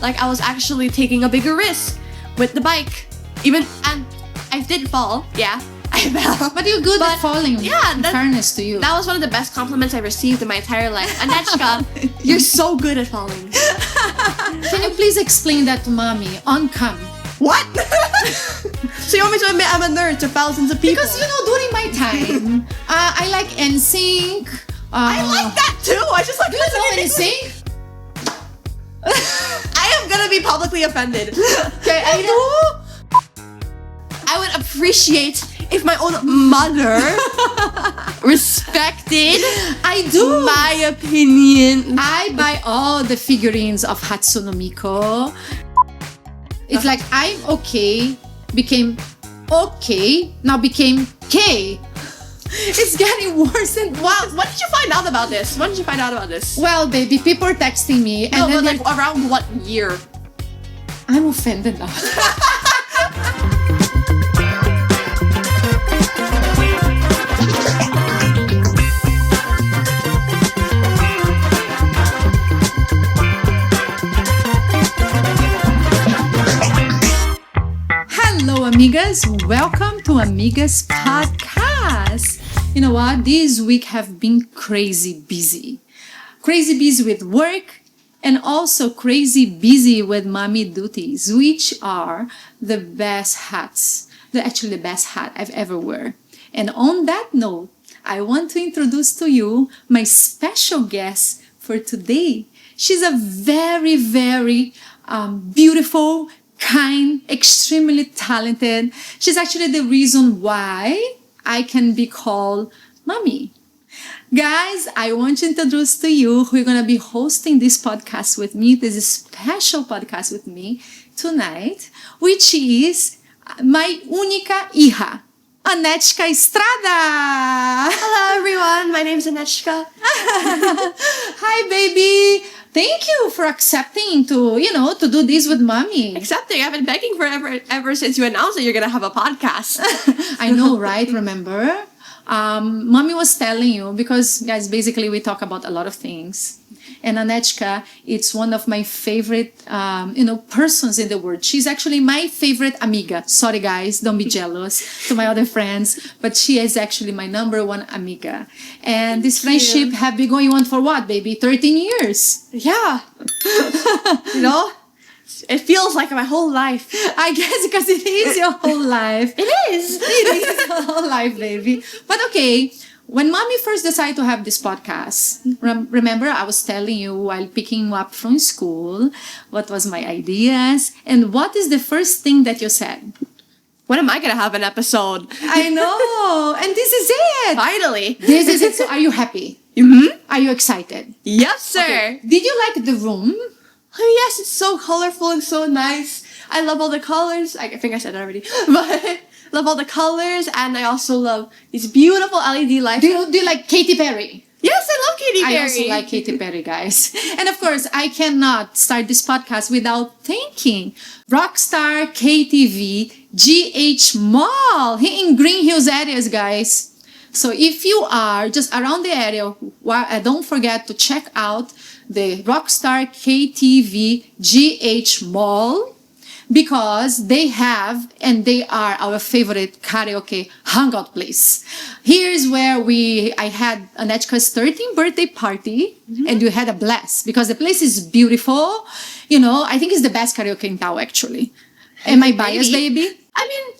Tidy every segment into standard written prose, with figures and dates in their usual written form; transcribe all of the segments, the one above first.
like I was actually taking a bigger risk with the bike. And I did fall, yeah. I fell. But you're good at falling. Yeah, in fairness to you. That was one of the best compliments I received in my entire life. Anechka, you're so good at falling. Can you please explain that to mommy on cam? What? So you want me to admit I'm a nerd to thousands of people? Because during my time, I like NSYNC. I like that too. I just like listening to NSYNC. I am gonna be publicly offended. Okay, I would appreciate if my own mother respected my opinion. I buy all the figurines of Hatsune Miku. It's like I'm okay, became okay, now became K. It's getting worse and wow. When did you find out about this? Well, baby, people are texting me. No, but like around what year? I'm offended now. Hello, amigas. Welcome to Amigas podcast. You know what? This week have been crazy busy. Crazy busy with work and also crazy busy with mommy duties, which are the best hats. They're actually the best hat I've ever worn. And on that note, I want to introduce to you my special guest for today. She's a very, very beautiful, kind, extremely talented. She's actually the reason why I can be called mommy. Guys, I want to introduce to you who are going to be hosting this podcast with me, this special podcast with me tonight, which is my única hija, Anechka Estrada. Hello everyone, my name is Anechka. Hi baby. Thank you for accepting to do this with mommy. Accepting? I've been begging for ever since you announced that you're going to have a podcast. I know, right? Remember? Mommy was telling you, because guys, basically we talk about a lot of things. And Anechka, it's one of my favorite, persons in the world. She's actually my favorite amiga. Sorry guys, don't be jealous to my other friends. But she is actually my number one amiga. And this friendship have been going on for what, baby? 13 years. Yeah. It feels like my whole life. I guess because it is your whole life. It is. It is your whole life, baby. But okay, when mommy first decided to have this podcast, remember I was telling you while picking you up from school, what was my ideas, and what is the first thing that you said? When am I going to have an episode? I know. And this is it. Finally. This is it. So are you happy? Mm-hmm. Are you excited? Yes, sir. Okay. Did you like the room? Oh, yes, it's so colorful and so nice. I love all the colors. I think I said it already. But love all the colors, and I also love these beautiful LED lights. Do you like Katy Perry? Yes, I love Katy Perry. I also like Katy Perry, guys. And of course, I cannot start this podcast without thanking Rockstar KTV GH Mall here in Green Hills areas, guys. So if you are just around the area, don't forget to check out the Rockstar KTV GH Mall, because they have and they are our favorite karaoke hangout place. Here's where I had Anechka's 13th birthday party, and we had a blast because the place is beautiful. I think it's the best karaoke in Tao, actually. Am I biased, baby? I mean,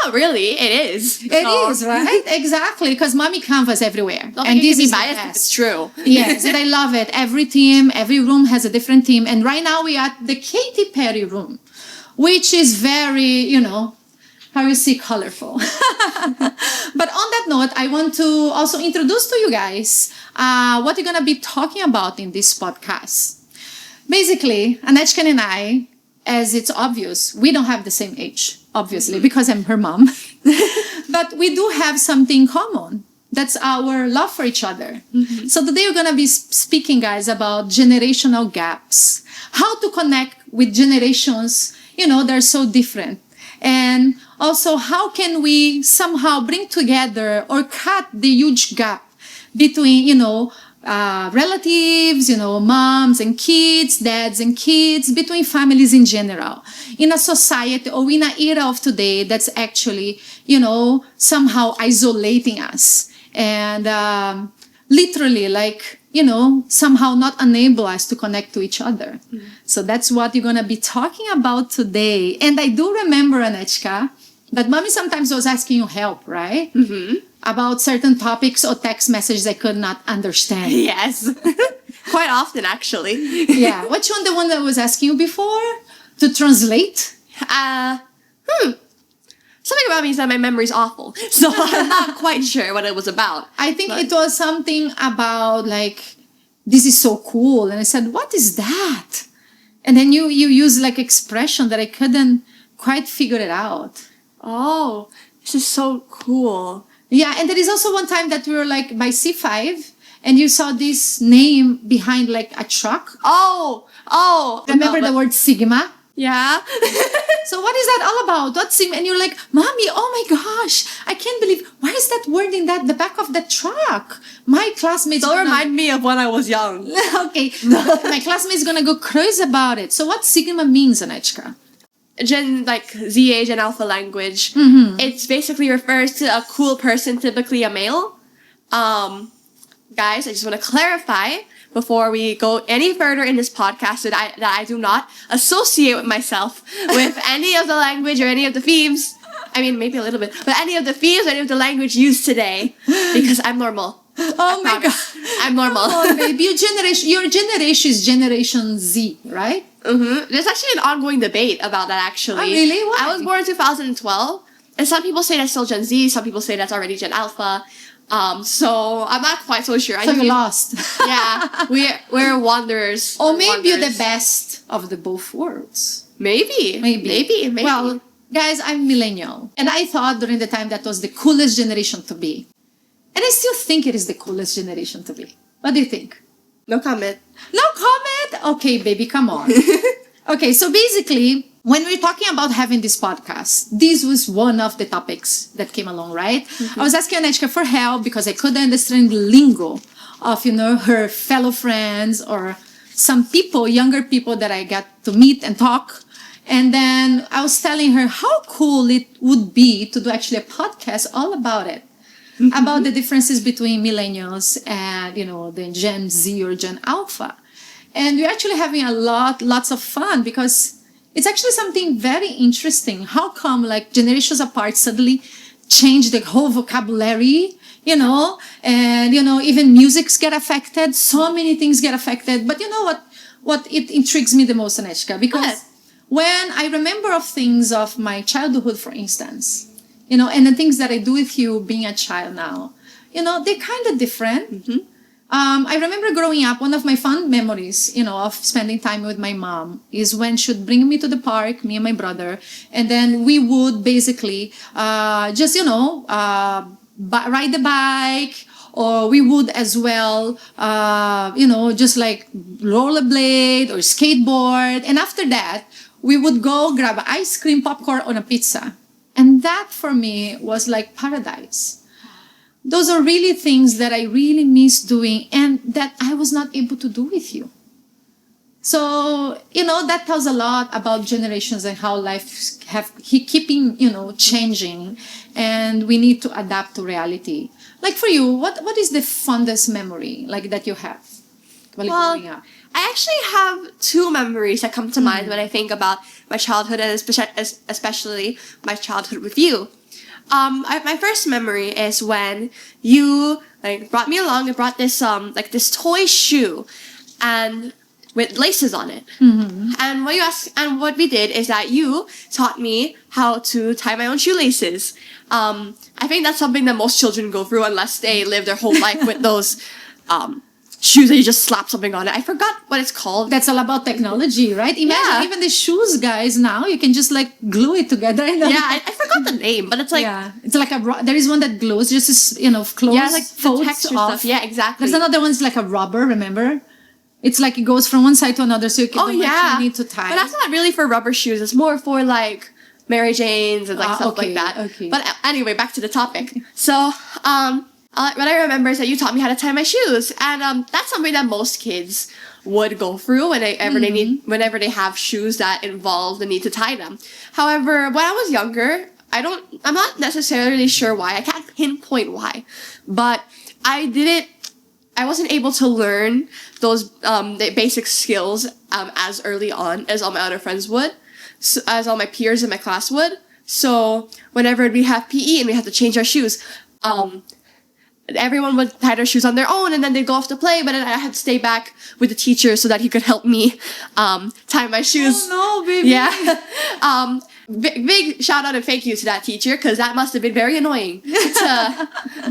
not really. It is. It is, right? Exactly, because mommy canvas everywhere. And this is biased, but it's true. Yes, and I love it. Every team, every room has a different theme. And right now we are at the Katy Perry room, which is very, colorful. But on that note, I want to also introduce to you guys what we're going to be talking about in this podcast. Basically, Anechka and I, as it's obvious, we don't have the same age, obviously, because I'm her mom. But we do have something in common. That's our love for each other. Mm-hmm. So today we're going to be speaking, guys, about generational gaps. How to connect with generations, they're so different. And also, how can we somehow bring together or cut the huge gap between, relatives, moms and kids, dads and kids, between families in general. In a society or in an era of today that's actually, somehow isolating us and literally somehow not enable us to connect to each other. Mm-hmm. So that's what you're going to be talking about today. And I do remember, Anechka, that mommy sometimes was asking you help, right? Mm-hmm. About certain topics or text messages I could not understand. Yes. Quite often, actually. Yeah. Which one? The one that was asking you before? To translate? Something about me is that my memory's awful. So I'm not quite sure what it was about. I think it was something about this is so cool. And I said, what is that? And then you use expression that I couldn't quite figure it out. Oh, this is so cool. Yeah, and there is also one time that we were by C5 and you saw this name behind a truck. Oh. Remember the word Sigma? Yeah. So what is that all about? What's Sigma? And you're like, Mommy, oh my gosh, I can't believe, why is that word in the back of the truck? My classmates... Don't remind me of when I was young. Okay. My classmates gonna go crazy about it. So what Sigma means, Anechka? Gen ZA, Gen Alpha language. Mm-hmm. It basically refers to a cool person, typically a male. Guys, I just want to clarify before we go any further in this podcast that I do not associate with myself with any of the language or any of the themes. I mean, maybe a little bit, but any of the themes or any of the language used today, because I'm normal. Oh my God. I'm normal. Oh, baby. Your generation is Generation Z, right? Mm-hmm. There's actually an ongoing debate about that, actually. Oh, really? Why? I was born in 2012, and some people say that's still Gen Z, some people say that's already Gen Alpha. So I'm not quite so sure. So you're lost. Yeah, we're wanderers. Or maybe you're the best of the both worlds. Maybe. Well, guys, I'm millennial, and I thought during the time that was the coolest generation to be. And I still think it is the coolest generation to be. What do you think? No comment. No comment? Okay, baby, come on. Okay, so basically, when we're talking about having this podcast, this was one of the topics that came along, right? Mm-hmm. I was asking Anechka for help because I couldn't understand the lingo of, her fellow friends or some people, younger people that I got to meet and talk. And then I was telling her how cool it would be to do actually a podcast all about it. Mm-hmm. About the differences between millennials and, the Gen Z or Gen Alpha. And we're actually having lots of fun because it's actually something very interesting. How come generations apart suddenly change the whole vocabulary, and, even musics get affected. So many things get affected. But you know what it intrigues me the most, Anechka? Because when I remember of things of my childhood, for instance, and the things that I do with you being a child now, they're kind of different. Mm-hmm. I remember growing up, one of my fond memories, of spending time with my mom is when she would bring me to the park, me and my brother, and then we would basically ride the bike, or we would as well, just rollerblade or skateboard. And after that, we would go grab ice cream, popcorn, or a pizza. And that for me was paradise. Those are really things that I really miss doing and that I was not able to do with you. So, that tells a lot about generations and how life keeping, changing, and we need to adapt to reality. For you, what is the fondest memory that you have while growing up? I actually have two memories that come to mind when I think about my childhood and especially my childhood with you. My first memory is when you brought me along and brought this this toy shoe and with laces on it. Mm-hmm. And what we did is that you taught me how to tie my own shoelaces. I think that's something that most children go through unless they live their whole life with those shoes that you just slap something on it. I forgot what it's called. That's all about technology, right? Imagine even the shoes, guys, now you can just glue it together. I forgot the name, but it's it's there is one that glues just close. Yeah, the texture stuff. Yeah, exactly. There's another one, it's a rubber, remember? It's it goes from one side to another, so you can need to tie. But that's not really for rubber shoes. It's more for Mary Jane's and stuff like that. Okay. But anyway, back to the topic. So, what I remember is that you taught me how to tie my shoes, and that's something that most kids would go through whenever they have shoes that involve the need to tie them. However, when I was younger, I'm not necessarily sure why. I can't pinpoint why, but I wasn't able to learn those the basic skills as early on as all my other friends would, so, as all my peers in my class would. So whenever we have PE and we have to change our shoes, everyone would tie their shoes on their own, and then they'd go off to play, but then I had to stay back with the teacher so that he could help me tie my shoes. Oh no, baby. Yeah. Big shout out and thank you to that teacher, because that must have been very annoying to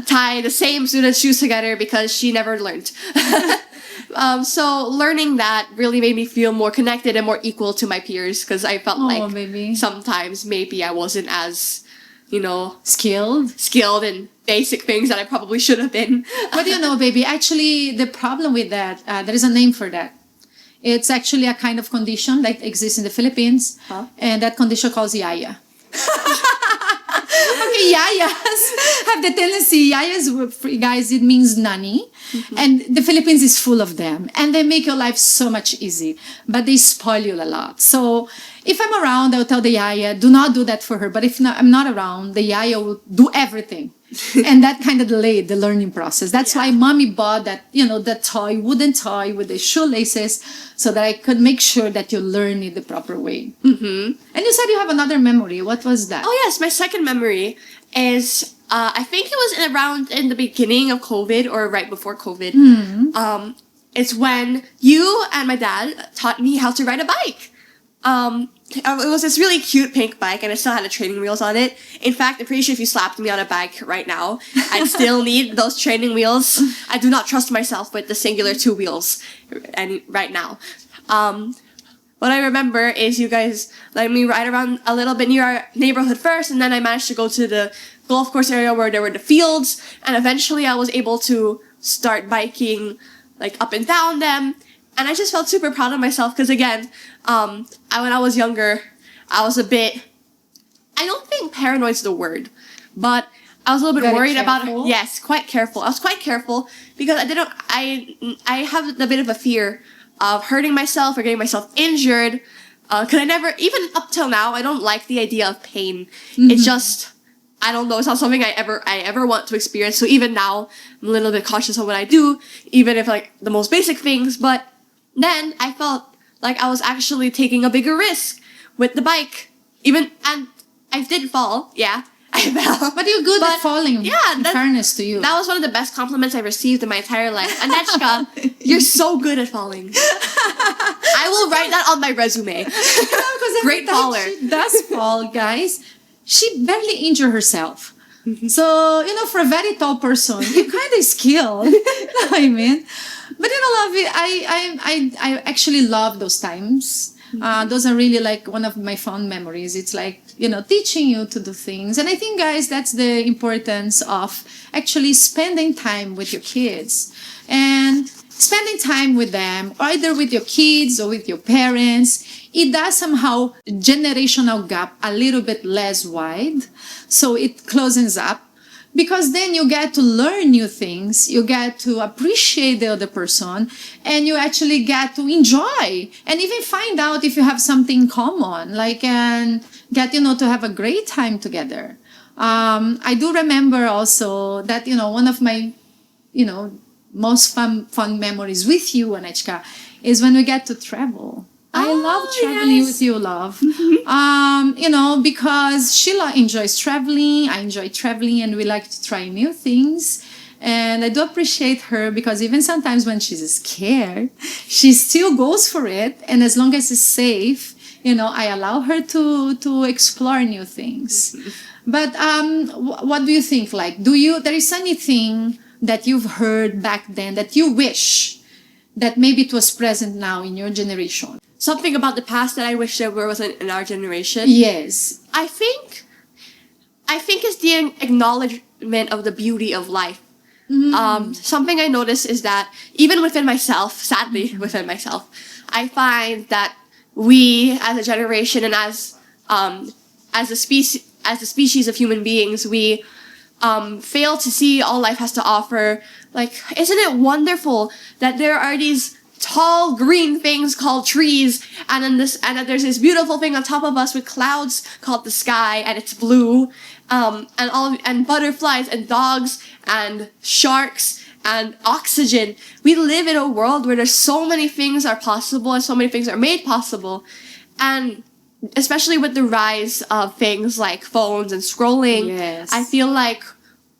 tie the same students' shoes together because she never learned. So learning that really made me feel more connected and more equal to my peers, because I felt baby. sometimes maybe I wasn't as, skilled in basic things that I probably should have been. But baby, actually the problem with that, there is a name for that. It's actually a kind of condition that exists in the Philippines, and that condition calls yaya. Okay, yayas have the tendency, guys, it means nanny. And the Philippines is full of them. And they make your life so much easy. But they spoil you a lot. So if I'm around, I'll tell the yaya, do not do that for her. But if I'm not around, the yaya will do everything. And that kind of delayed the learning process. That's why mommy bought that, that wooden toy with the shoelaces, so that I could make sure that you learn it the proper way. And you said you have another memory. What was that? Oh yes, my second memory is, I think it was around in the beginning of COVID or right before COVID. It's when you and my dad taught me how to ride a bike. It was this really cute pink bike, and it still had the training wheels on it. In fact, I'm pretty sure if you slapped me on a bike right now, I'd still need those training wheels. I do not trust myself with the singular 2 wheels right now. What I remember is you guys let me ride around a little bit near our neighborhood first, and then I managed to go to the golf course area where there were the fields, and eventually I was able to start biking up and down them. And I just felt super proud of myself because, again, when I was younger, I was a bit, I don't think paranoid's the word, but I was a little bit worried about it. Yes, quite careful. I was quite careful because I have a bit of a fear of hurting myself or getting myself injured. Because I never, even up till now, I don't like the idea of pain. It's just, I don't know, it's not something I ever want to experience. So even now, I'm a little bit cautious of what I do, even if the most basic things, but then I felt like I was actually taking a bigger risk with the bike. And I did fall, yeah. I fell. But you're good at falling, in fairness to you. That was one of the best compliments I received in my entire life. Anechka, you're so good at falling. I will write that on my resume. Great faller. She does fall, guys. She barely injured herself. So, for a very tall person, you're kind of skilled. You know what I mean? But love it. I actually love those times. Those are really one of my fond memories. It's teaching you to do things. And I think, guys, that's the importance of actually spending time with your kids. And spending time with them, either with your kids or with your parents, it does somehow generational gap a little bit less wide. So it closens up. Because then you get to learn new things, you get to appreciate the other person, and you actually get to enjoy and even find out if you have something in common, and get, to have a great time together. I do remember also that, one of my, most fun memories with you, Anechka, is when we get to travel. I love traveling with you, love. Because Sheila enjoys traveling, I enjoy traveling, and we like to try new things. And I do appreciate her because even sometimes when she's scared, she still goes for it. And as long as it's safe, I allow her to explore new things. But what do you think? There is anything that you've heard back then that you wish that maybe it was present now in your generation? Something about the past that I wish there wasn't in our generation? Yes. I think it's the acknowledgement of the beauty of life. Something I notice is that even within myself, sadly within myself, I find that we as a generation and as a species of human beings, we fail to see all life has to offer. Like, isn't it wonderful that there are these tall green things called trees, and that there's this beautiful thing on top of us with clouds called the sky, and it's blue, and butterflies and dogs and sharks and oxygen. We live in a world where there's so many things are possible and so many things are made possible, and especially with the rise of things like phones and scrolling, Yes. I feel like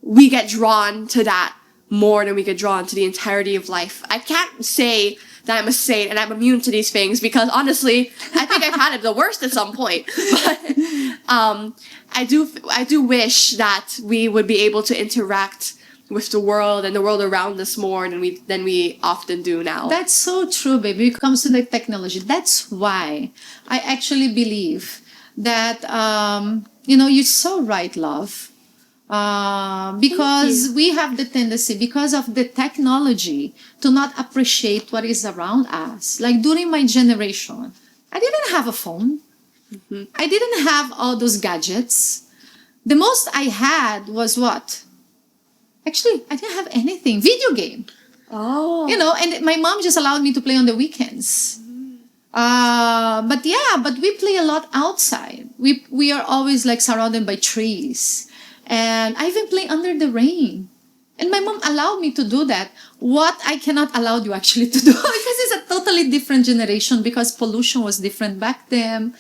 we get drawn to that more than we get drawn to the entirety of life. I can't say that I'm a saint and I'm immune to these things, because honestly, I think I've had it the worst at some point. But I do wish that we would be able to interact with the world and the world around us more than we often do now. That's so true, baby. When it comes to the technology, that's why I actually believe that, you're so right, love. Because we have the tendency, because of the technology, to not appreciate what is around us. Like during my generation, I didn't have a phone. I didn't have all those gadgets. The most I had was what? Actually, I didn't have anything. Video game. Oh. And my mom just allowed me to play on the weekends. But we play a lot outside. We are always like surrounded by trees. And I even play under the rain. And my mom allowed me to do that. What I cannot allow you actually to do, because it's a totally different generation, because pollution was different back then.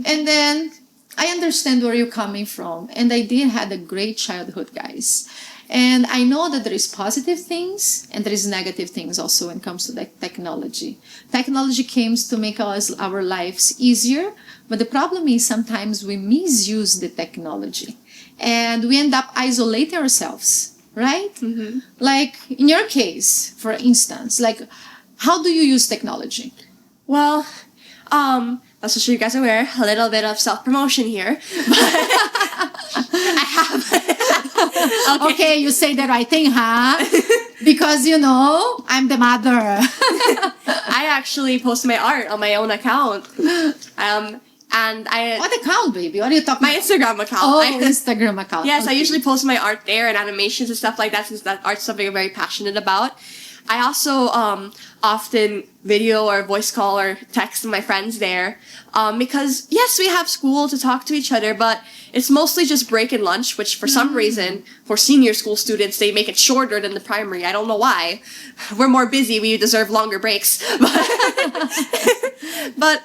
And then I understand where you're coming from. And I did had a great childhood, guys. And I know that there is positive things and there is negative things also when it comes to technology. Technology came to make our lives easier, but the problem is sometimes we misuse the technology and we end up isolating ourselves, right? Mm-hmm. Like in your case, for instance, like how do you use technology? Well, let's just so you guys are aware, a little bit of self-promotion here. I have... Okay, you say the right thing, huh? Because, I'm the mother. I actually post my art on my own account. And I... What account, baby? What are you talking My about? Instagram account. Oh, Instagram account. Yes, okay. I usually post my art there and animations and stuff like that, since that art's something I'm very passionate about. I also often video or voice call or text my friends there, because yes, we have school to talk to each other, but it's mostly just break and lunch, which for some reason, for senior school students, they make it shorter than the primary. I don't know why. We're more busy. We deserve longer breaks. But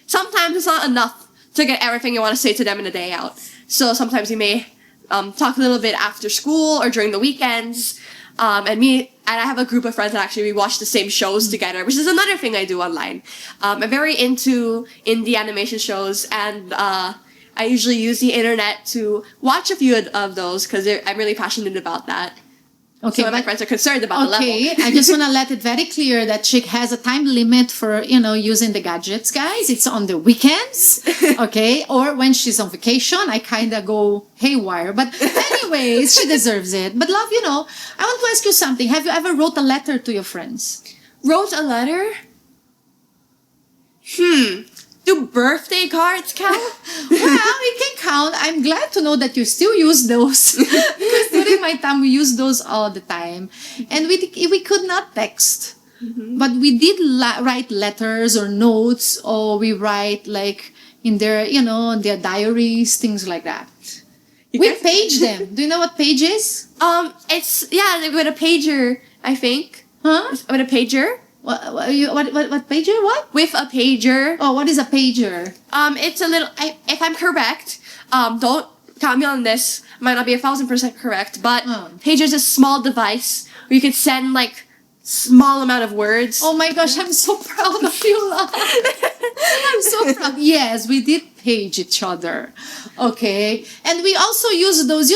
sometimes it's not enough to get everything you want to say to them in a day out. So sometimes you may talk a little bit after school or during the weekends. And I have a group of friends that actually we watch the same shows together, which is another thing I do online. I'm very into indie animation shows, and I usually use the internet to watch a few of those because I'm really passionate about that. Okay, so my friends are concerned about the level. Okay, I just want to let it very clear that Chick has a time limit for, using the gadgets, guys. It's on the weekends, okay? Or when she's on vacation, I kind of go haywire. But anyways, she deserves it. But love, I want to ask you something. Have you ever wrote a letter to your friends? Wrote a letter? Do birthday cards count? Well, it can count. I'm glad to know that you still use those. Because during my time, we used those all the time. And we could not text. Mm-hmm. But we did write letters or notes, or we write like in their, their diaries, things like that. We page them. Do you know what page is? It's, with a pager, I think. Huh? With a pager. What pager? What? With a pager. Oh, what is a pager? It's a little. If I'm correct, don't count me on this. Might not be 1,000% correct, but pager's a small device where you could send like small amount of words. Oh my gosh, I'm so proud of you, love. I'm so proud. Yes, we did page each other. Okay, and we also use those,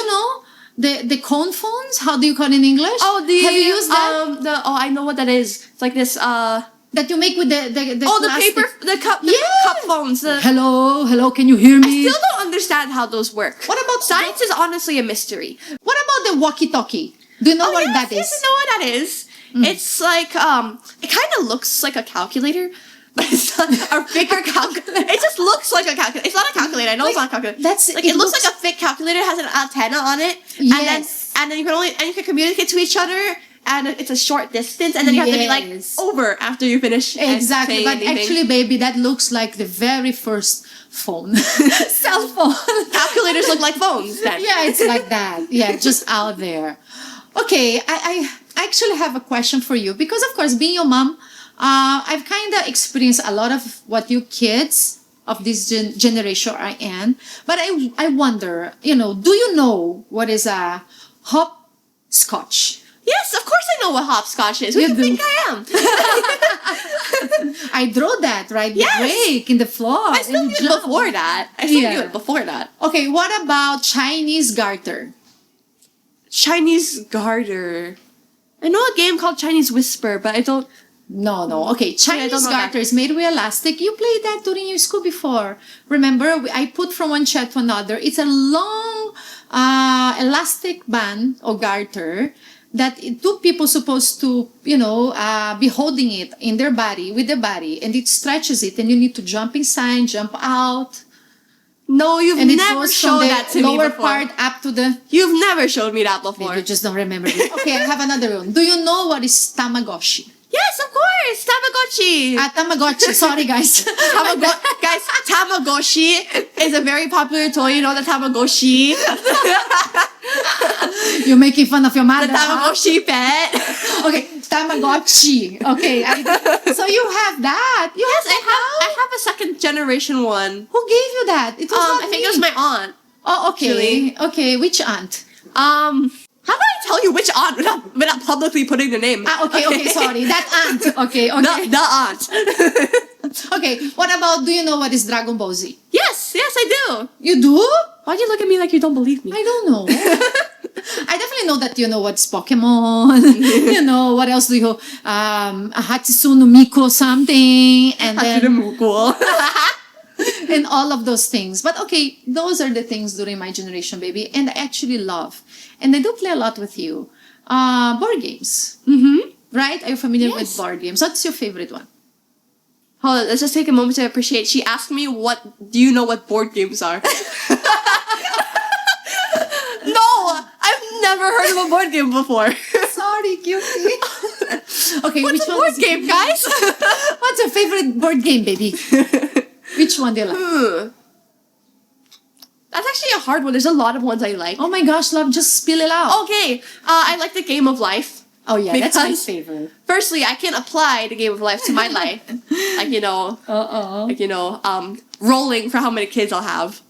the cone phones. How do you call it in English? Oh, have you used that? I know what that is. It's like this. That you make with the plastic. the cup phones. Hello, can you hear me? I still don't understand how those work. What about science? Is honestly a mystery. What about the walkie-talkie? Do you know what that is? Yes, I know what that is. It's like it kind of looks like a calculator, but it's not a thicker calculator. It just looks like a calculator. It's not a calculator. I know it's not a calculator. It looks like a thick calculator. It has an antenna on it. Yes. And then you can communicate to each other. And it's a short distance, and then you have to be like over after you finish. Exactly, but actually, baby, that looks like the very first phone, cell phone. Calculators look like phones. Then. Yeah, it's like that. Yeah, just out there. Okay, I actually have a question for you because, of course, being your mom, I've kind of experienced a lot of what you kids of this generation are in. But I wonder, do you know what is a hopscotch? Yes, of course I know what hopscotch is. Who do you think I am? I draw that, right? Yes. Break in the floor. I still knew it before that. Okay, what about Chinese garter? Chinese garter. I know a game called Chinese Whisper, but I don't... No. Okay, Chinese garter is made with elastic. You played that during your school before. Remember, I put from one chat to another. It's a long elastic band or garter that two people supposed to, be holding it in their body, with the body, and it stretches it, and you need to jump inside, jump out. No, you've never shown that to me before. Lower part up to the... You've never showed me that before. You just don't remember it. Okay, I have another one. Do you know what is Tamagotchi? Yes, of course! Tamagotchi! Tamagotchi. Sorry, guys. Guys, Tamagotchi is a very popular toy. You know the Tamagotchi? You're making fun of your mother. The Tamagotchi pet. Okay, Tamagotchi. Okay, so you have that. Yes, I have a second generation one. Who gave you that? It was not I think it was my aunt. Oh, okay. Actually. Okay, which aunt? How do I tell you which aunt without publicly putting the name? Okay, sorry. That aunt. Okay. The aunt. Okay, what about, do you know what is Dragon Ball Z? Yes, I do. You do? Why'd you look at me like you don't believe me? I don't know. I definitely know that you know what's Pokemon. What else do you Hatsune no Miku something, and then and all of those things. But okay, those are the things during my generation, baby, and I actually love. And I do play a lot with you. Board games. Mm-hmm. Right? Are you familiar with board games? What's your favorite one? Hold on, let's just take a moment to appreciate. She asked me, do you know what board games are? No! I've never heard of a board game before. Sorry, guilty. Okay, what's a board game, guys? What's your favorite board game, baby? Which one do you like? That's actually a hard one. There's a lot of ones I like. Oh my gosh, love, just spill it out. Okay, I like the Game of Life. Oh yeah, that's my favorite. Firstly, I can apply the Game of Life to my life. Rolling for how many kids I'll have.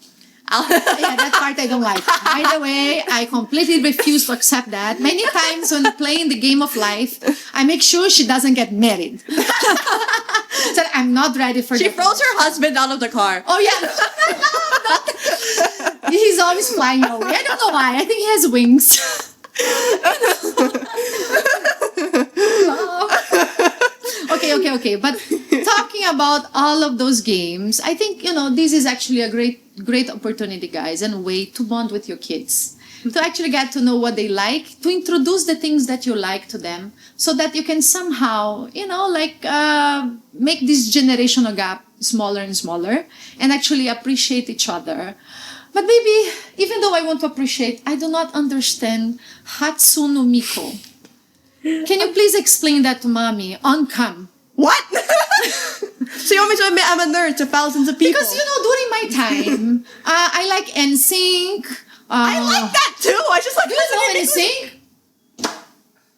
Yeah, that part I don't like. By the way, I completely refuse to accept that. Many times when playing the Game of Life, I make sure she doesn't get married. So I'm not ready for that. She throws her husband out of the car. Oh yeah. He's always flying away. I don't know why. I think he has wings. Okay. But talking about all of those games, I think, this is actually a great opportunity, guys, and way to bond with your kids. To actually get to know what they like, to introduce the things that you like to them, so that you can somehow, make this generational gap smaller and smaller, and actually appreciate each other. But maybe, even though I want to appreciate, I do not understand Hatsune no Miku. Can you please explain that to mommy on cam? What? So you want me to admit I'm a nerd to thousands of people? Because, during my time, I like NSYNC. I like that too. I just like NSYNC.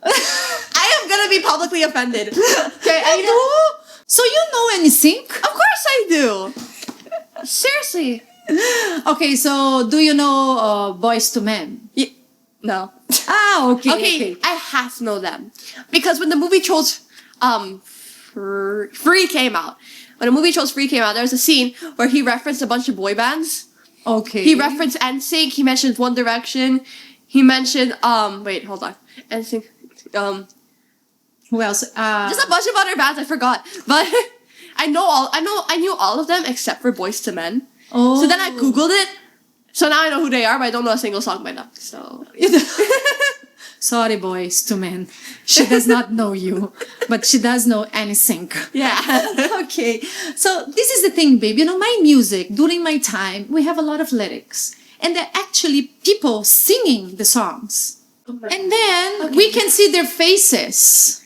I am gonna be publicly offended. Okay, I do. So you know NSYNC? Of course I do. Seriously. Okay, so do you know Boys to Men? No. Okay. I have to know them because when the movie Trolls Free came out, there was a scene where he referenced a bunch of boy bands. Okay. He referenced NSYNC. He mentioned One Direction. He mentioned wait, hold on. NSYNC. Who else? Just a bunch of other bands I forgot, but I knew all of them except for Boys to Men. Oh. So then I googled it. So now I know who they are, but I don't know a single song by them. So Sorry, boys to men. She does not know you, but she does know NSYNC. Yeah. Okay. So this is the thing, babe. You know, my music, during my time, we have a lot of lyrics. And they're actually people singing the songs. And then we can see their faces.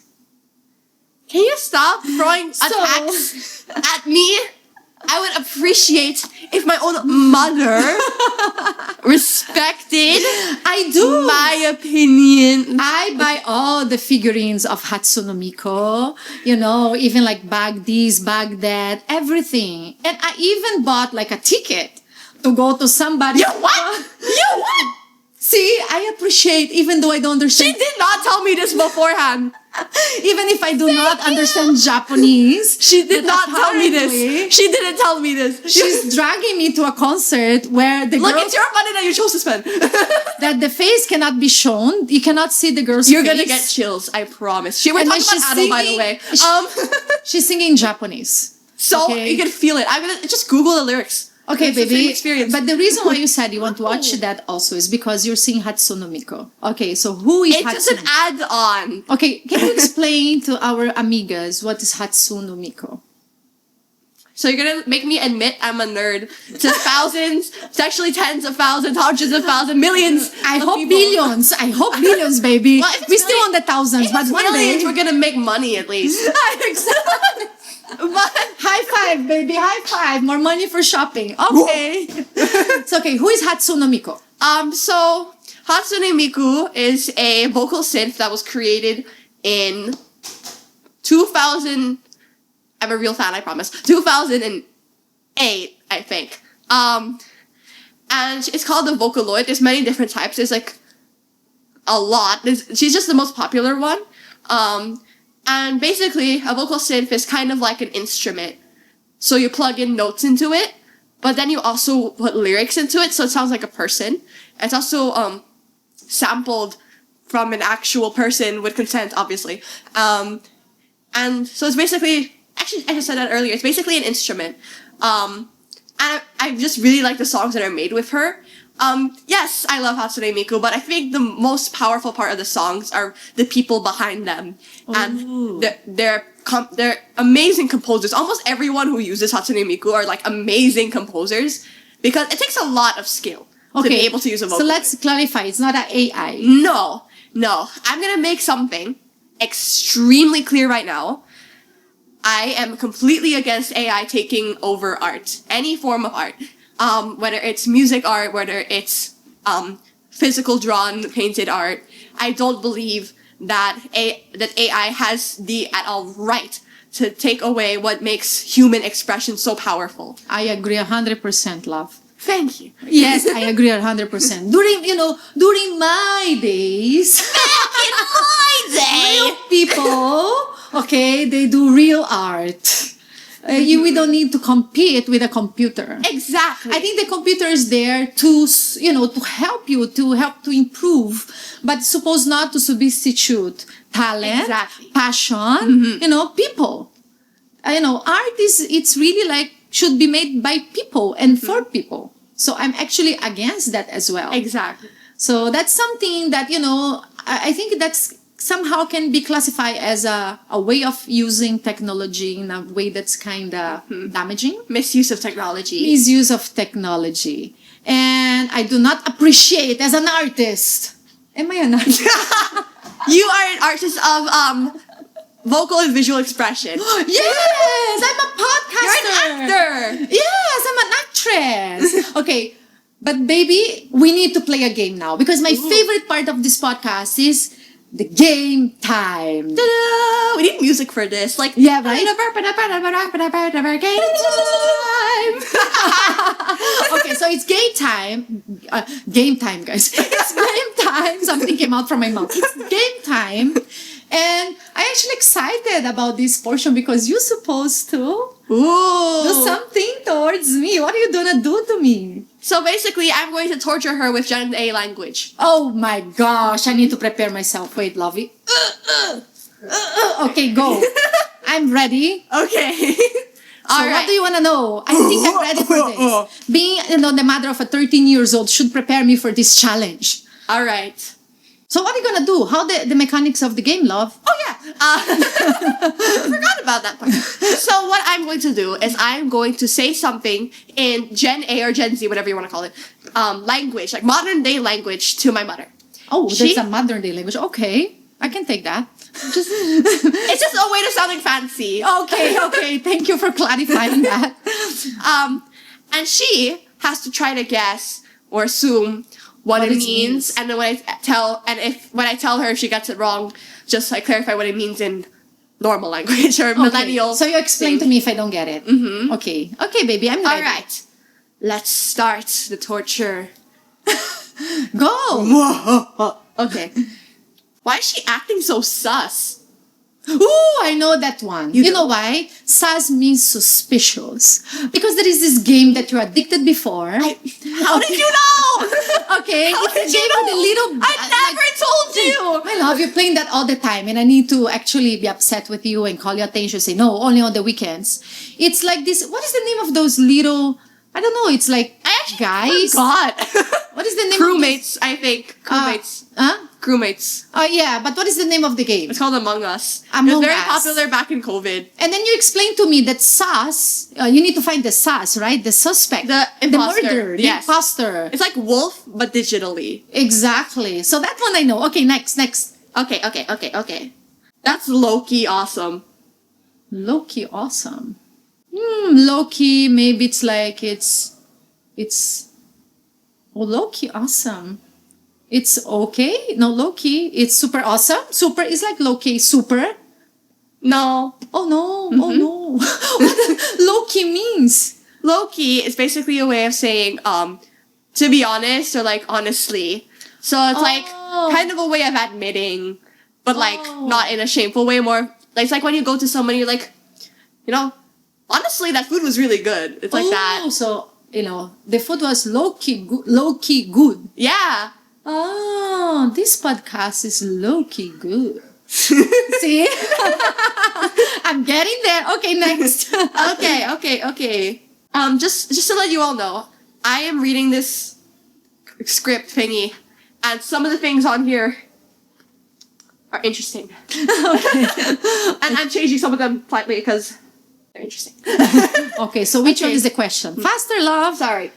Can you stop throwing attacks at me? I would appreciate if my own mother respected my opinion. I buy all the figurines of Hatsune Miku, you know, even like bag this, bag that, everything. And I even bought like a ticket to go to somebody. You what? You what? See, I appreciate, even though I don't understand. She did not tell me this beforehand. Even if I do not understand Japanese. She did not tell me this. She didn't tell me this. She's dragging me to a concert where the Look, girl, it's your money that you chose to spend. that the face cannot be shown. You cannot see the girl's You're face. gonna get chills, I promise. We're And talking then about she's Adele, by the way. She's singing Japanese. So Okay. you can feel it. I'm gonna just Google the lyrics. Okay, It's the baby. same experience. But the reason why you said you want to watch that also is because you're seeing Hatsune Miku. Okay, so who is It's just an Hatsune? add-on. Okay, can you explain to our amigas what is Hatsune Miku? So you're gonna make me admit I'm a nerd to thousands, it's actually tens of thousands, hundreds of thousands, millions. I of hope people. billions. I hope billions, baby. Well, if it's We're still on million- the thousands, If but it's one millions, day. we're gonna make money at least. Exactly. But High five, baby. High five. More money for shopping. Okay. It's okay. Who is Hatsune Miku? so Hatsune Miku is a vocal synth that was created in 2000. I'm a real fan, I promise. 2008, I think. And it's called the Vocaloid. There's many different types. There's like a lot. She's just the most popular one. And basically, a vocal synth is kind of like an instrument. So you plug in notes into it, but then you also put lyrics into it, so it sounds like a person. It's also sampled from an actual person with consent, obviously. And so it's basically, actually, I just said that earlier, it's basically an instrument. And I just really like the songs that are made with her. Yes, I love Hatsune Miku, but I think the most powerful part of the songs are the people behind them. And they're amazing composers. Almost everyone who uses Hatsune Miku are like amazing composers because it takes a lot of skill to be able to use a vocal. So let's clarify. It's not an AI. No. I'm gonna make something extremely clear right now. I am completely against AI taking over art. Any form of art. Whether it's music art, whether it's physical drawn, painted art. I don't believe that AI has the at all right to take away what makes human expression so powerful. I agree 100%, love. Thank you. Yes, I agree 100%. During my days, real people, okay, they do real art. We don't need to compete with a computer. Exactly. I think the computer is there to help you, to help to improve, but supposed not to substitute talent, passion, people. Art it's really like should be made by people and for people. So I'm actually against that as well. Exactly. So that's something that, I think that's somehow can be classified as a way of using technology in a way that's kind of damaging. Misuse of technology. Misuse of technology. And I do not appreciate as an artist. Am I an artist? You are an artist of vocal and visual expression. Yes! I'm a podcaster! You're an actor! Yes, I'm an actress! Okay, but baby, we need to play a game now because my favorite part of this podcast is the game time. Ta-da! We need music for this. Like, yeah, right? Game time! Okay, so it's game time. Game time, guys. It's game time. Something came out from my mouth. It's game time. And I'm actually excited about this portion because you're supposed to do something towards me. What are you gonna do to me? So basically, I'm going to torture her with Gen A language. Oh my gosh, I need to prepare myself. Wait, lovey. Okay, go. I'm ready. Okay. So what do you want to know? I think I'm ready for this. Being the mother of a 13 years old should prepare me for this challenge. All right. So what are you gonna do? How the mechanics of the game, love? Oh yeah, I forgot about that part. So what I'm going to do is I'm going to say something in Gen A or Gen Z, whatever you want to call it, language, like modern day language, to my mother. Oh, that's a modern day language. Okay, I can take that. It's just a way of sounding fancy. Okay. Thank you for clarifying that. And she has to try to guess or assume what it means. And then when I tell her if she gets it wrong, just like clarify what it means in normal language or millennial. So you explain to me if I don't get it. Mm-hmm. Okay, baby, I'm ready. All right, let's start the torture. Go. Okay. Why is she acting so sus? Ooh, I know that one. You know why? Sus means suspicious. Because there is this game that you're addicted before. How did you know? Okay. How It's a did you game with know? a little... I never told you. My love, you're playing that all the time. And I need to actually be upset with you and call your attention. Say, no, only on the weekends. It's like this... What is the name of those little... I don't know. It's like... I actually guys. forgot. What is the name Crewmates, I think. Crewmates. Crewmates. Oh, yeah. But what is the name of the game? It's called Among Us. It Among was very Us. popular back in COVID. And then you explained to me that sus, you need to find the sus, right? The suspect. The imposter. murderer. The Yes. imposter. It's like Wolf, but digitally. Exactly. So that one I know. Okay, next. Okay. That's low-key awesome. Low-key awesome. Low-key, maybe it's like it's low-key awesome. It's okay. No, low-key. It's super awesome. Super is like low-key super. No. Oh no. Oh no. What low-key means? Low-key is basically a way of saying, to be honest, or like honestly. So it's like kind of a way of admitting, but like not in a shameful way, more like it's like when you go to someone, you're like, honestly, that food was really good. It's like that. So, the food was low-key good. Yeah. Oh, this podcast is low-key good. See? I'm getting there. Okay, next. Okay. Just to let you all know, I am reading this script thingy, and some of the things on here are interesting. Okay. And I'm changing some of them slightly because they're interesting. Okay, so which one is the question? Faster, love. Sorry.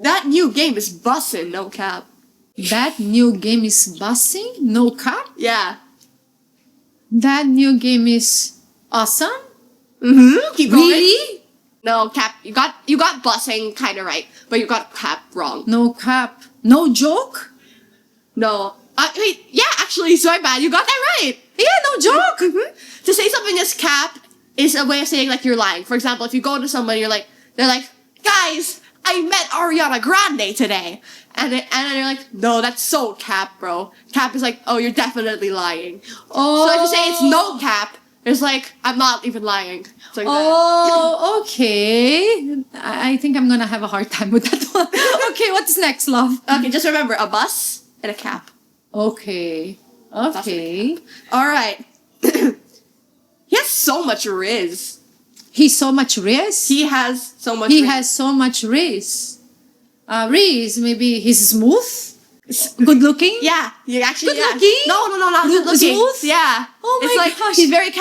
That new game is bussin', no cap. That new game is bussing? No cap? Yeah. That new game is awesome? Mm-hmm. Keep going. Really? No, cap. You got busing kind of right, but you got cap wrong. No cap. No joke? No. Wait. Yeah, actually, so bad. You got that right. Yeah, no joke. Mm-hmm. To say something is cap is a way of saying like you're lying. For example, if you go to someone, they're like, guys, I met Ariana Grande today. And then you're like, no, that's so cap, bro. Cap is like, oh, you're definitely lying. Oh. So if you say it's no cap, it's like, I'm not even lying. It's like Oh, okay. I think I'm gonna have a hard time with that one. Okay, what's next, love? Okay, just remember, a bus and a cap. Okay. All right. He has so much riz. He's so much riz? He has so much He riz. has so much riz. Riz, maybe he's smooth? Good looking? Yeah, Good looking? No, not good looking. Smooth? Yeah. Oh my it's like, gosh. he's very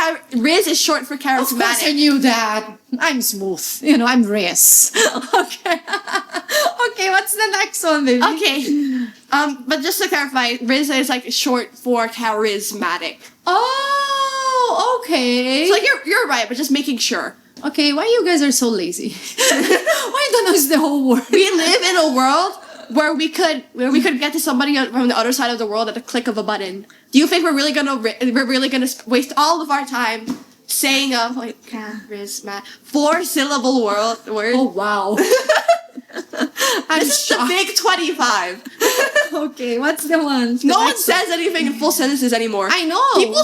Riz is short for Of course I charismatic. knew that. I'm smooth. I'm Riz. Okay. Okay, what's the next one, baby? Okay. But just to clarify, Riz is like short for charismatic. Oh, okay. So like you're right, but just making sure. Okay, why you guys are so lazy? Why don't know the whole word? We live in a world where we could get to somebody from the other side of the world at the click of a button. Do you think we're really gonna waste all of our time saying a like charisma 4-syllable word? Oh wow. I'm This is the shocked. big 25. Okay, what's the one? No one says anything in full sentences anymore. I know. People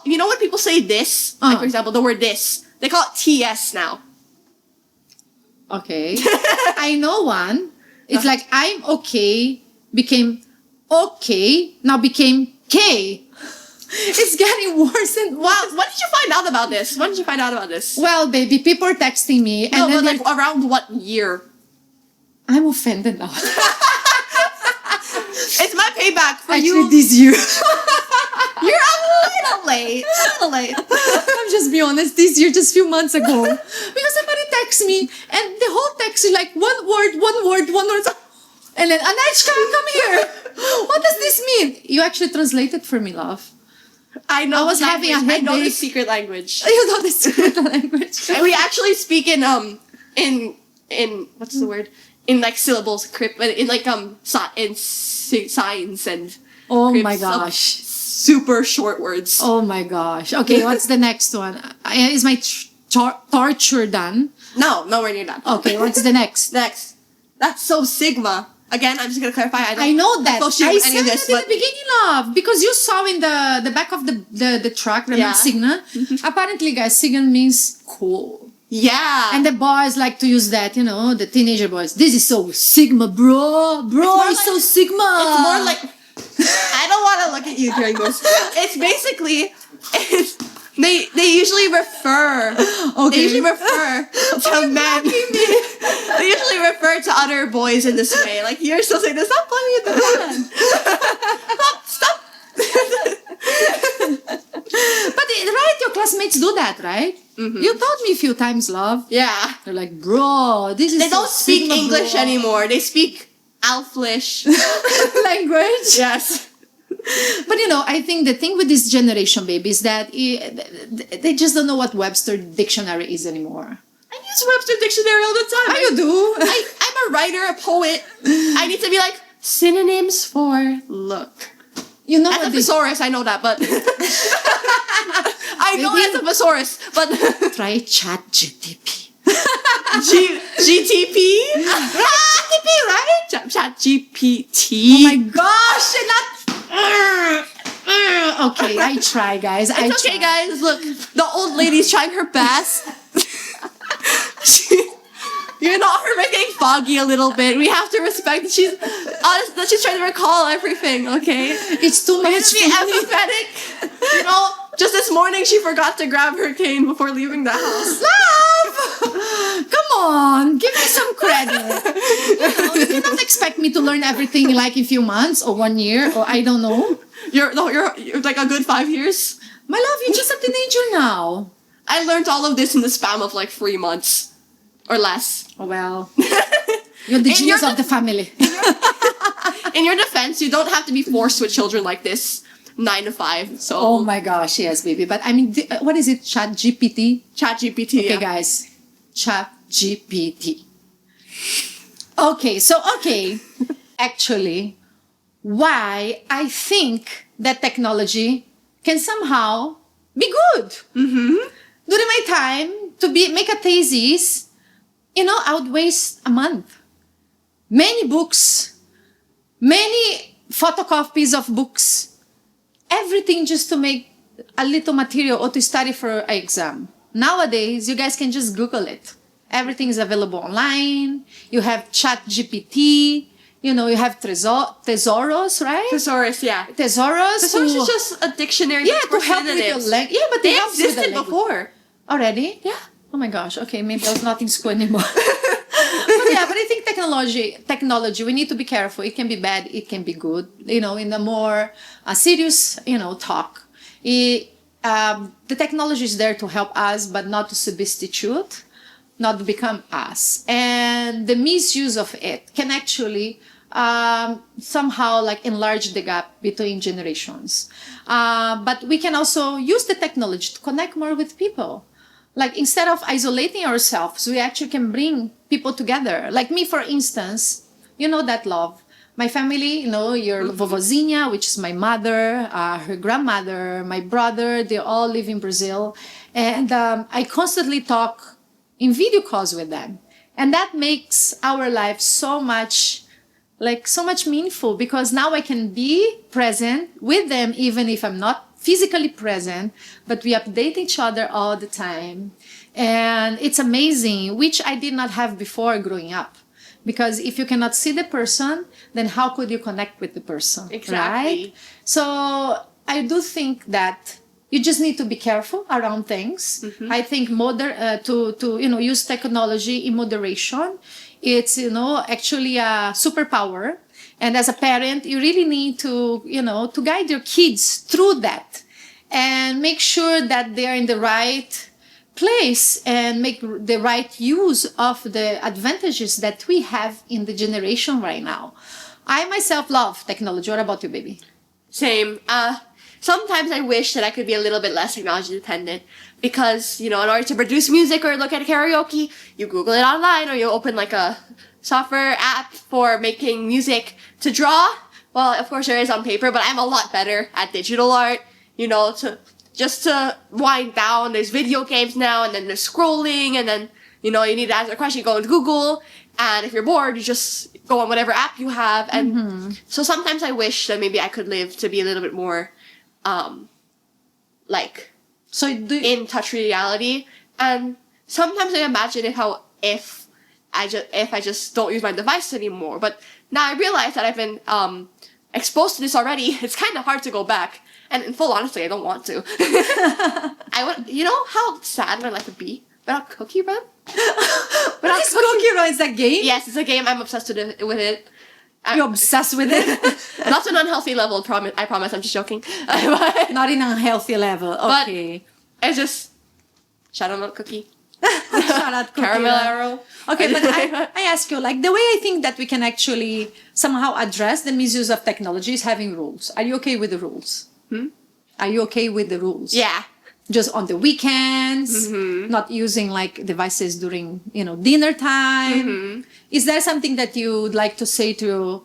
you know when people say this, like for example, the word this, they call it TS now. Okay. I know one. It's like I'm okay became okay, now became K. It's getting worse and worse. Wow, when did you find out about this? When did you find out about this? Well, baby, people are texting me and No, then but like around what year? I'm offended now. It's my payback for Actually, you. this year. You're a little late. A little late. I'm just be honest, this year, just few months ago. Because somebody texts me, and the whole text is like one word. And then, Anechka, come here. What does this mean? You actually translated for me, love. I know. I was the having a language. I know the headache. secret language. You know the secret language. And we actually speak in what's the word? In like syllables, in like signs and. Oh crypts my of gosh. Super short words. Oh my gosh. Okay, what's the next one? Is my torture done? No, nowhere near that. Okay, what's the next? Next. That's so Sigma. Again, I'm just gonna clarify. I know that. associate I with said any of that this, in but the beginning, love, because you saw in the back of the truck, the Yeah. Signa. Apparently, guys, Signa means cool. yeah. And the boys like to use that, the teenager boys. This is so Sigma, bro. Bro, more it's so like- Sigma. it's more like I don't want to look at you during this. It's basically they usually refer. Okay. They usually refer to men. They usually refer to other boys in this way. Like you're still saying this. Stop playing with the man. Stop. But right, your classmates do that, right? You told me a few times, love. Yeah. They're like, bro, this is They so don't speak Sigma, English bro. anymore. They speak Alflish. Language. Yes. But I think the thing with this generation, baby, is that they just don't know what Webster dictionary is anymore. I use Webster Dictionary all the time. How you do? I'm a writer, a poet. I need to be like synonyms for look. You know As what a this... thesaurus, I know that, but I know Maybe- as a thesaurus, but Try chat GTP. GTP, GTP, right? Chat GPT. Oh my gosh! Okay, I try, guys. It's okay, guys. Look, the old lady's trying her best. Her brain's getting foggy a little bit. We have to respect that she's honest, that she's trying to recall everything. Okay, It's too we much have to be for me. empathetic. Just this morning she forgot to grab her cane before leaving the house. Love! Come on, give me some credit. You cannot expect me to learn everything like in few months or 1 year or I don't know. You're like a good 5 years. My love, you're just a teenager now. I learned all of this in the span of like 3 months or less. Oh well. You're the In genius your of the family. In your defense, you don't have to be forced with children like this 9 to 5. So Oh my gosh, yes, baby. But I mean, what is it? Chat GPT? Chat GPT. Okay, guys. Chat GPT. Okay. Actually, why I think that technology can somehow be good. During my time, to make a thesis, I would waste a month. Many books, many photocopies of books, everything just to make a little material or to study for an exam. Nowadays, you guys can just Google it. Everything is available online. You have Chat GPT. You have Thesaurus, right? Thesaurus, yeah. Thesaurus. Thesaurus to- is just a dictionary. yeah, for to help with your synonyms. language. Yeah, but They it helps with the existed language. before. Already? Yeah. Oh my gosh. Okay, maybe I was not in school anymore. But I think technology, we need to be careful. It can be bad. It can be good. In a more serious, talk. The technology is there to help us, but not to substitute, not to become us. And the misuse of it can actually somehow like enlarge the gap between generations. But we can also use the technology to connect more with people. Like instead of isolating ourselves, we actually can bring people together. Like me, for instance, that love. My family, your vovozinha, which is my mother, her grandmother, my brother, they all live in Brazil. And I constantly talk in video calls with them. And that makes our life so much meaningful because now I can be present with them even if I'm not physically present, but we update each other all the time. And it's amazing, which I did not have before growing up. Because if you cannot see the person, then how could you connect with the person? Exactly. Right? So I do think that you just need to be careful around things. I think to use technology in moderation, it's actually a superpower. And as a parent, you really need to, to guide your kids through that and make sure that they're in the right place and make the right use of the advantages that we have in the generation right now. I myself love technology. What about you, baby? Same. Sometimes I wish that I could be a little bit less technology dependent because, in order to produce music or look at karaoke, you Google it online or you open like a software app for making music. To draw, well, of course there is on paper, but I'm a lot better at digital art, to wind down. There's video games now, and then there's scrolling, and then, you need to answer a question, you go into Google, and if you're bored, you just go on whatever app you have, and so sometimes I wish that maybe I could live to be a little bit more, in touch with reality, and sometimes I imagine if I just don't use my device anymore, but now I realize that I've been, exposed to this already, it's kind of hard to go back. And in full honesty, I don't want to. How sad my life would be without Cookie Run? What is Cookie Run? Is that a game? Yes, it's a game. I'm obsessed with it. You're obsessed with it? Not to an unhealthy level, I promise. I'm just joking. Not in an unhealthy level. Okay. But it's just... Shout out Cookie. Shout out Cookie Caramel Run. Arrow. Okay, but I ask you, the way I think that we can actually somehow address the misuse of technology is having rules. Are you okay with the rules? Are you okay with the rules? Yeah. Just on the weekends, not using devices during, dinner time. Is there something that you would like to say to,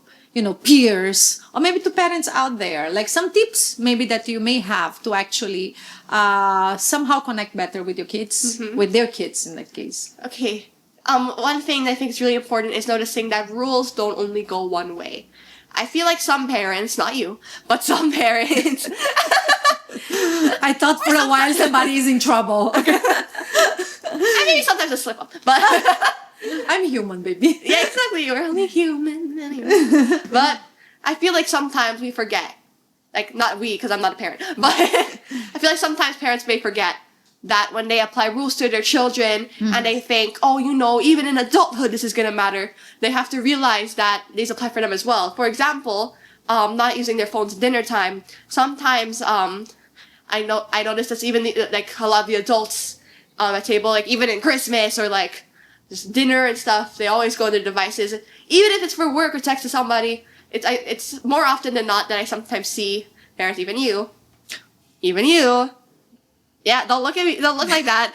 peers or maybe to parents out there? Some tips maybe that you may have to actually somehow connect better with your kids, with their kids in that case. Okay. One thing that I think is really important is noticing that rules don't only go one way. I feel like some parents, not you, but some parents... I thought for a while somebody is in trouble. Okay. I mean, sometimes a slip up, but... I'm human, baby. Yeah, exactly. You're only human anyway. But I feel like sometimes we forget. Not we, because I'm not a parent. But I feel like sometimes parents may forget that when they apply rules to their children and they think, even in adulthood this is going to matter, they have to realize that these apply for them as well. For example, not using their phones at dinner time. Sometimes I noticed that even a lot of the adults at table, even in Christmas or just dinner and stuff, they always go on their devices. Even if it's for work or text to somebody, it's more often than not that I sometimes see parents, even you. Yeah, don't look at me. Don't look like that.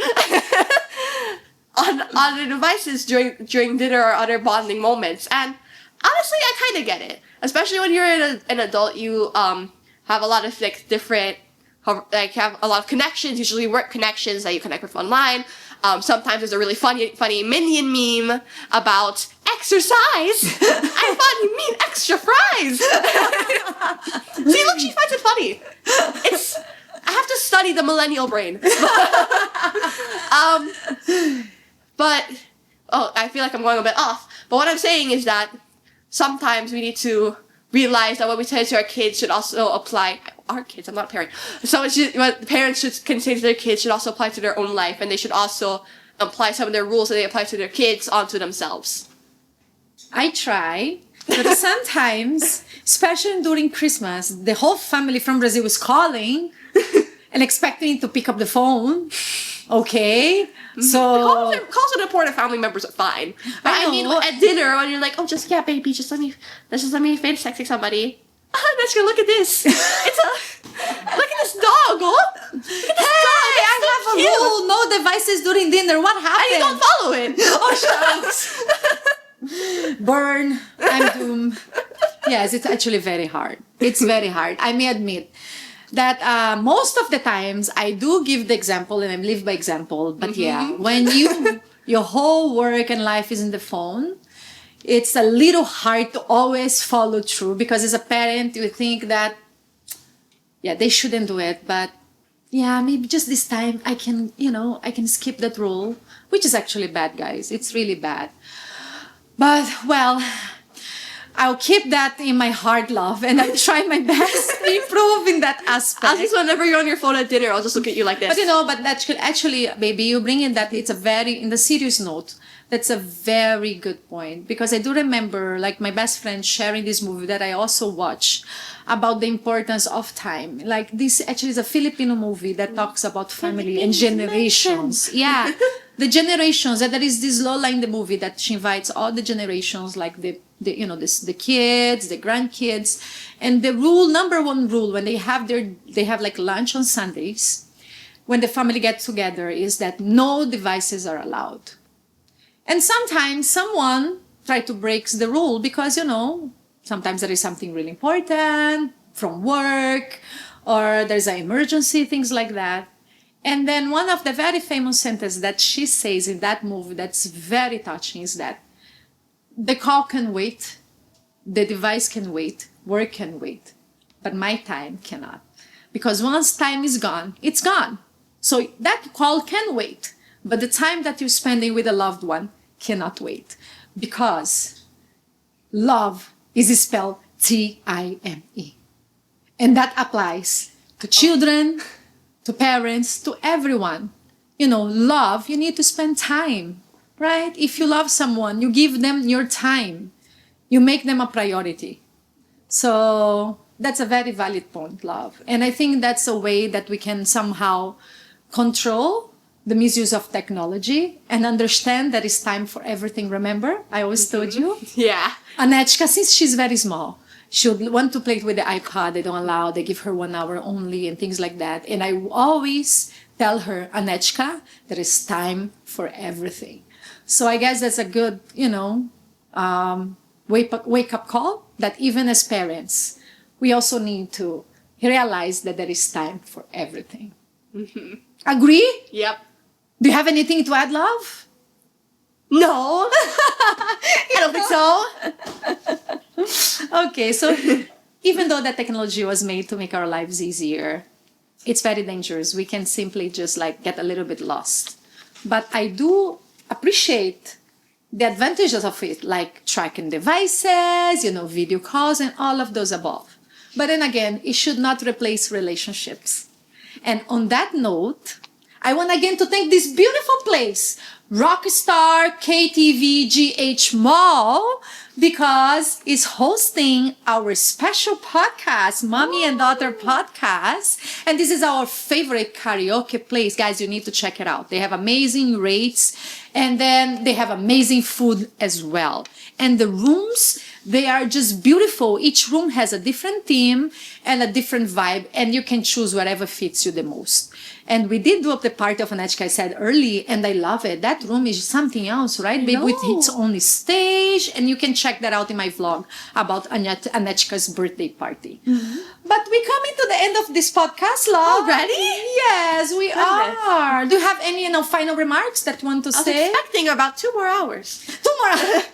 on their devices during dinner or other bonding moments. And honestly, I kind of get it. Especially when you're an adult, you have a lot of different, have a lot of connections. Usually work connections that you connect with online. Sometimes there's a really funny minion meme about exercise. I thought you mean extra fries. See, look, she finds it funny. I have to study the millennial brain. But I feel like I'm going a bit off. But what I'm saying is that sometimes we need to realize that what we say to our kids should also apply. Our kids, I'm not a parent. So what parents can say to their kids should also apply to their own life, and they should also apply some of their rules that they apply to their kids onto themselves. I try, but sometimes, especially during Christmas, the whole family from Brazil is calling and expecting to pick up the phone. Okay, so calls with important family members are fine. But I mean, at dinner when you're like, baby, just let me finish texting somebody. Let's go look at this. Look at this dog. Oh, look at this dog. I have a rule: no devices during dinner. What happened? I don't follow it. Oh, shucks. Burn. I'm doomed. Yes, it's actually very hard. It's very hard. I may admit that most of the times I do give the example and I live by example. But when your whole work and life is in the phone, it's a little hard to always follow through, because as a parent you think that they shouldn't do it, but maybe just this time I can skip that rule, which is actually bad, guys. It's really bad. But I'll keep that in my heart, love, and I'll try my best to improve in that aspect. I'll just, whenever you're on your phone at dinner, I'll just look at you like this. But but that should actually, baby, you bring in that it's a very, in the serious note, that's a very good point. Because I do remember, like, my best friend sharing this movie that I also watched about the importance of time. Like, this actually is a Filipino movie that talks about family and generations. Yeah, the generations. And there is this Lola in the movie that she invites all the generations, like the kids, the grandkids. And the number one rule, when they have like lunch on Sundays, when the family gets together, is that no devices are allowed. And sometimes someone try to break the rule because, sometimes there is something really important from work or there's an emergency, things like that. And then one of the very famous sentences that she says in that movie that's very touching is that the call can wait, the device can wait, work can wait, but my time cannot. Because once time is gone, it's gone. So that call can wait. But the time that you're spending with a loved one cannot wait, because love is spelled T-I-M-E. And that applies to children, to parents, to everyone. Love, you need to spend time, right? If you love someone, you give them your time. You make them a priority. So that's a very valid point, love. And I think that's a way that we can somehow control the misuse of technology and understand that it's time for everything. Remember, I always told you? Yeah. Anechka, since she's very small, she would want to play with the iPad. They don't allow, they give her 1 hour only and things like that. And I always tell her, Anechka, there is time for everything. So I guess that's a good, wake up call, that even as parents, we also need to realize that there is time for everything. Mm-hmm. Agree? Yep. Do you have anything to add, love? No. I don't think so. Okay, so even though that technology was made to make our lives easier, it's very dangerous. We can simply just get a little bit lost. But I do appreciate the advantages of it, like tracking devices, video calls, and all of those above. But then again, it should not replace relationships. And on that note, I want again to thank this beautiful place, Rockstar KTV GH Mall, because it's hosting our special podcast, Mommy and Daughter Podcast. And this is our favorite karaoke place. Guys, you need to check it out. They have amazing rates, and then they have amazing food as well. And the rooms, they are just beautiful. Each room has a different theme and a different vibe, and you can choose whatever fits you the most. And we did do up the party of Anechka, I said early, and I love it. That room is something else, right, babe? With its own stage, and you can check that out in my vlog about Anechka's birthday party. Mm-hmm. But we coming to the end of this podcast, love. Already? Yes, we are. Do you have any final remarks that you want to say? I was expecting about 2 more hours. 2 more hours.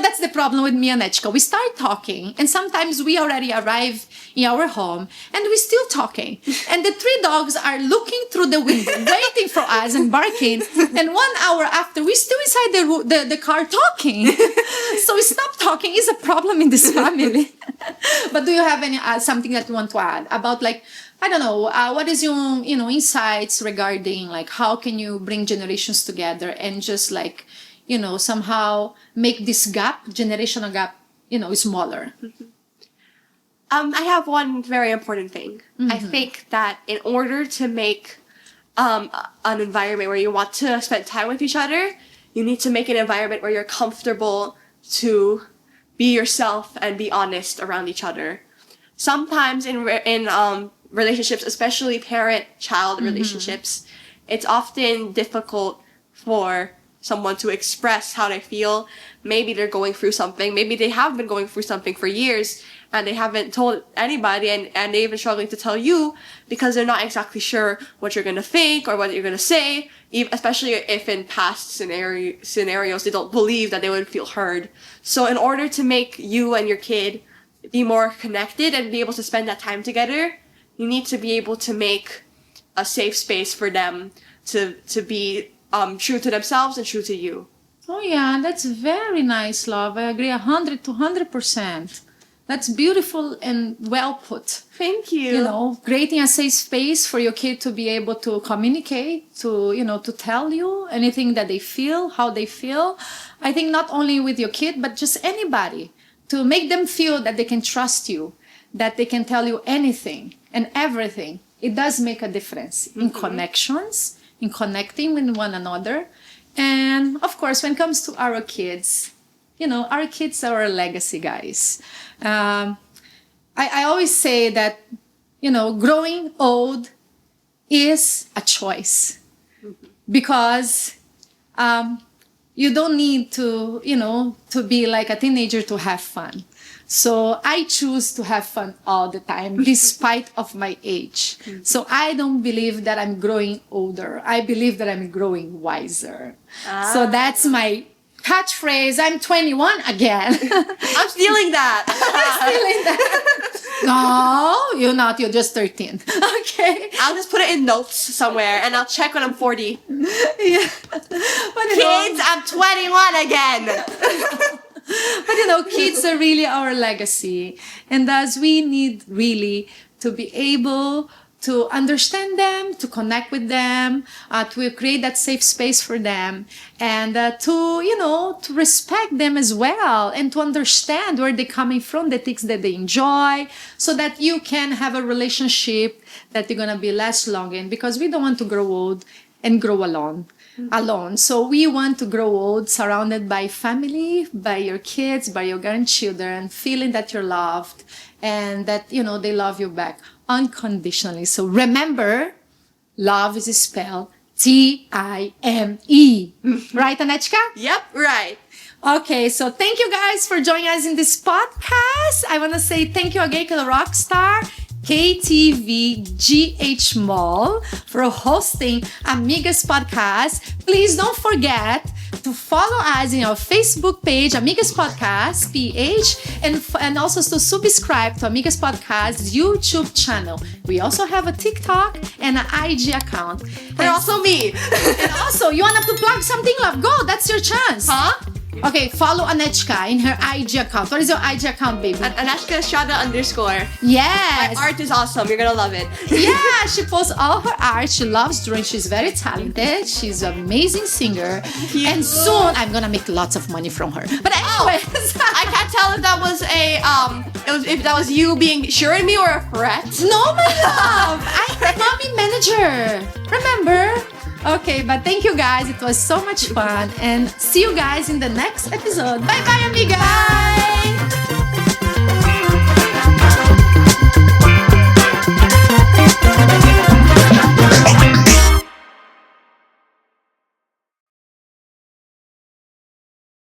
That's the problem with me and Anechka. We start talking, and sometimes we already arrive in our home, and we're still talking. And the 3 dogs are looking through the window, waiting for us and barking. And 1 hour after, we're still inside the car talking. So we stop talking. It's a problem in this family. But do you have any something that you want to add about, I don't know, what is your insights regarding how can you bring generations together and just somehow make this generational gap, smaller? Mm-hmm. I have one very important thing. Mm-hmm. I think that in order to make an environment where you want to spend time with each other, you need to make an environment where you're comfortable to be yourself and be honest around each other. Sometimes in relationships, especially parent-child relationships, it's often difficult for someone to express how they feel. Maybe they're going through something. Maybe they have been going through something for years and they haven't told anybody, and they've been struggling to tell you because they're not exactly sure what you're going to think or what you're going to say, especially if in past scenarios they don't believe that they would feel heard. So in order to make you and your kid be more connected and be able to spend that time together, you need to be able to make a safe space for them to be true to themselves and true to you. Oh yeah, that's very nice, love. I agree 100%. That's beautiful and well put. Thank you. You know, creating a safe space for your kid to be able to communicate, to, you know, to tell you anything that they feel, how they feel. I think not only with your kid, but just anybody, to make them feel that they can trust you, that they can tell you anything and everything. It does make a difference in connections, in connecting with one another. And of course, when it comes to our kids, you know, our kids are our legacy, guys. I always say that, you know, growing old is a choice because you don't need to, you know, to be like a teenager to have fun. So I choose to have fun all the time, despite of my age. So I don't believe that I'm growing older. I believe that I'm growing wiser. So that's my catchphrase. I'm 21 again. I'm stealing that. Stealing that. No, you're not. You're just 13. Okay. I'll just put it in notes somewhere and I'll check when I'm 40. Yeah. But, you Kids, know, I'm 21 again. but you know, kids are really our legacy. And thus we need really to be able to understand them, to connect with them, to create that safe space for them, and to, you know, to respect them as well, and to understand where they're coming from, the things that they enjoy, so that you can have a relationship that you're going to be less long in, because we don't want to grow old and grow alone. So we want to grow old surrounded by family, by your kids, by your grandchildren, feeling that you're loved and that, you know, they love you back unconditionally. So remember, love is spelled Time. Right, Anechka? Yep, right. Okay, so thank you guys for joining us in this podcast. I want to say thank you again to the Rockstar KTVGH Mall for hosting Amigas podcast. Please don't forget to follow us in our Facebook page, Amigas Podcast PH, and also to subscribe to Amigas Podcast YouTube channel. We also have a TikTok and an IG account. And also me. And also, you want to plug something, love? Go, that's your chance. Huh? Okay, follow Anechka in her IG account. What is your IG account, baby? Anechka Estrada _. Yes. My art is awesome. You're gonna love it. Yeah, she posts all her art. She loves drawing. She's very talented. She's an amazing singer. You. And soon I'm gonna make lots of money from her. But anyways, I can't tell if that was if that was you being sure in me or a threat. no, my love. I'm the mommy manager. Remember? Okay, but thank you guys. It was so much fun. And see you guys in the next episode. Bye bye, amigas.